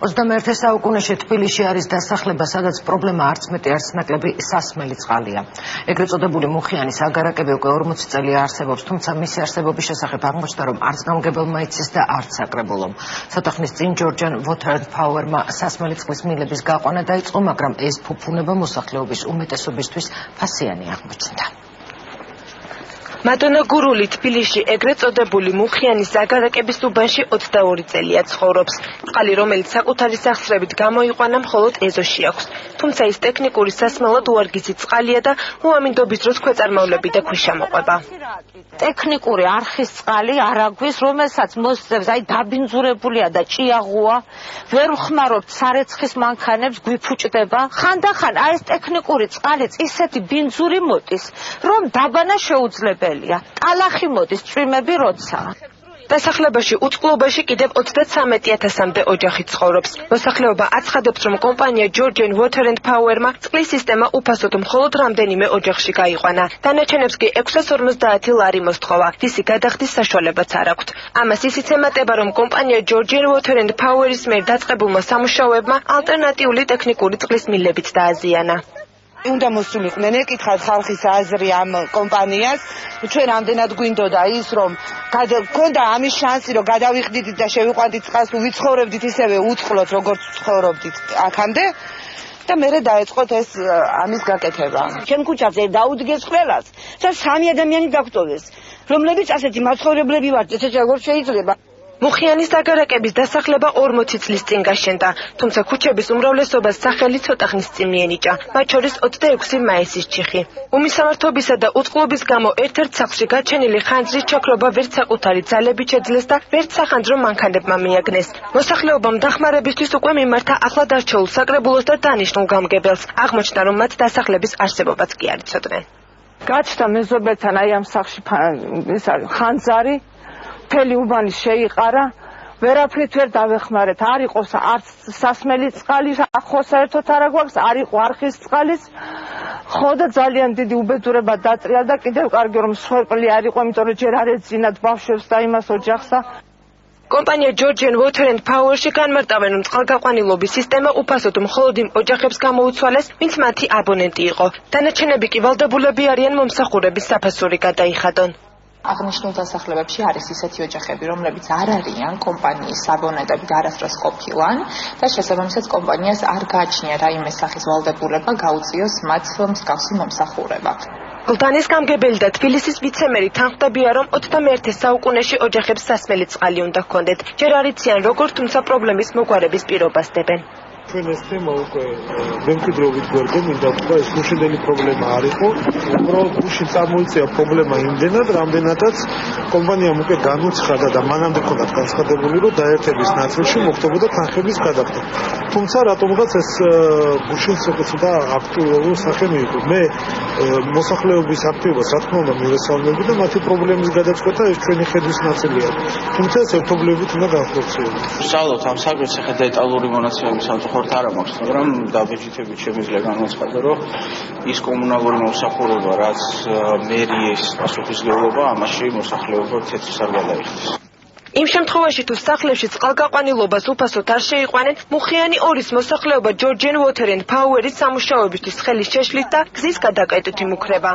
21 საუკუნეში თბილისში არის დასახლება, სადაც პრობლემა არც მეტი არც ნაკლები სასმელი წყალია. ეგრეთ წოდებული მუხიანის აგარაკები უკვე 40 წელია არსებობს, თუმცა მისი არსებობის შესახებ აღმოჩნდა, რომ არც გამგებელმა იცის და არც საკრებულომ. ცოტახნის წინ Georgian Water and Power-მა სასმელი წყლის მილების გაყვანა დაიწყო, მაგრამ ეს ფუფუნება მოსახლეობის უმეტესობისთვის ფასიანი აღმოჩნდა. მადონა გურული თბილისში ეგრეთ წოდებული მუხიანის აგარაკების უბანში 22 წელია ცხოვრობს. წყალი, რომელიც საკუთარი სახსრებით გამოიყვანა, მხოლოდ ეზოში აქვს. თუმცა ის ტექნიკური სასმელად უარგისი წყალია და უამინდობის დროს ქვეწარმავლები და ქვიშა მოყვება. ტექნიკური არხის წყალი არაგვის, რომელსაც მოსწევს, დაბინძურებულია და ჭიაღუა, ვერ ვხმარობთ სარეცხის მანქანებს, გვიფუჭდება. ხანდახან ეს ტექნიკური წყალიც ისეთი ბინძური მოდის, რომ დაბანა შეუძლებელია. ტალახი მოდის, წვიმები როცა. დასახლებაში უწყლობაში კიდევ 33,000-მდე ოჯახი ცხოვრობს. მოსახლეობა აცხადებს, რომ კომპანია Georgian Water and Power-მა წყლის სისტემა უფასოდ მხოლოდ რამდენიმე ოჯახში გაიყვანა. დანარჩენებს კი 650 ლარი მოსთხოვა, რისი გადახდის საშუალებაც არ აქვთ. ამას ისიც ემატება, რომ კომპანია Georgian Water and Power-ის მიერ დაწყებულმა სამუშაოებმა ალტერნატიული ტექნიკური წყლის მილებიც დააზიანა. უნდა მოსულიყვნენ, ეკითხათ ხალხის აზრი ამ კომპანიას, ჩვენ ამდენად გვინდოდა ის, რომ გქონდა ამის შანსი, რომ გადავიხდით და შევიყვანდით წყალს, ვიცხოვრებდით ისევე უწყლოდ, როგორც ცხოვრობდით აქამდე და მერე დაეწყოთ ეს ამის გაკეთება. ჩემ ქუჩაზე დაუდგეს ყველას და 3 ადამიანი დაგვტოვეს, რომლებიც ასეთი მაცხოვრებლები ვართ, ესეც როგორ შეიძლება. მუხიანის აგარაკების დასახლება 40 წლის წინ გაშენდა, თუმცა ქუჩების უმრავლესობას სახელი ცოტახნის წინ მიენიჭა, მათ შორის 26 მაისის ჩიხი. უმისამართობისა და უწყლობის გამო ერთ-ერთ სახლში გაჩენილი ხანძრის ჩაქრობა ვერც საკუთარი ძალებით შეძლეს და ვერც სახანძრო მანქანებმა მიაგნეს. მოსახლეობამ დახმარებისთვის უკვე მიმართა ახლად არჩეულ საკრებულოს და დანიშნულ გამგებელს. აღმოჩნდა, რომ მათ დასახლების არსებობაც კი არ იცოდნენ. გაჩნდა მეზობელთან ამ სახლში ხანძარი, მთელი უბანი შეიყარა, ვერაფრით ვერ დავეხმარეთ, არ იყოს არც სასმელი წყალი, ხო საერთოდ არ გვაქვს, არ იყო არხის წყალის, ხო და ძალიან დიდი უბედურება დატრია და კიდევ კარგი რომ სვერპლი არ იყო, იმიტომ რომ ჯერ არ ეძინათ ბავშვებს და იმას ოჯახსა. კომპანია Georgian Water and Power-ში განმარტავენ, რომ წყალგაყვანილობის სისტემა უფასოდ მხოლოდ იმ ოჯახებს გამოუცვალეს, ვინც მათი აბონენტი იყო. დანარჩენები კი ვალდებულები არიან მომსახურების საფასური გადაიხადონ. აღნიშნულ დასახლებებში არის ისეთი ოჯახები, რომლებიც არ არიან კომპანიის აბონენტები და არასდროს ყოფილან და შესაბამისად კომპანიას არ გააჩნია რაიმე სახის ვალდებულება გაუწიოს მათ მსგავსი მომსახურება. გლდანის გამგებელი და თბილისის ვიცემერი თანხმდებიან, რომ 21 საუკუნეში ოჯახებს სასმელი წყალი უნდა ჰქონდეთ. ჯერ არ იციან როგორ, თუმცა პრობლემის მოგვარების პირობას დებენ. ჩვენ ეს თემა უკვე მემკვიდრეობით გვერდო მინდა ვთქვა, ეს გუშინდელი პრობლემა არ იყო, უბრალოდ გუშინ წარმოიწია პრობლემა იმდენად, რამდენადაც კომპანიამ უკვე განუცხადა და მანამდე ქონდათ განცხადებული, რომ დაერთების ნაწილში მოხდებოდა თანხების გადახდა. თუმცა რატომღაც ეს გუშინს ცოტა აქტუალური სახე მიიღო. მე მოსახლეობის აქტივობას რა თქმა უნდა მივესალმები და მათი პრობლემის გადაწყვეტა ეს ჩვენი ხედვის ნაწილია. თუმცა ეს ერთობლივებით უნდა განხორციელდეს. ვსწავლოთ ამ საკითხს, ახლა დეტალური მონაცემები სამწუხაროდ არ მაქვს, მაგრამ დაბეჭდებით შემიძლია განვაცხადო, რომ ის კომუნალური მომსახურება, რაც მერიის პასუხისმგებლობა, ამაში მოსახლეობა თეთრს არ გადაიხდის. იმ შემთხვევაში თუ სახლებში წყალგაყვანილობას უფასოდ არ შეიყვანენ, მუხიანი ორის მოსახლეობა Georgian Water and Power-ის სამუშაოებისთვის ხელის შეშლით და გზის გადაკეტით იმუქრება.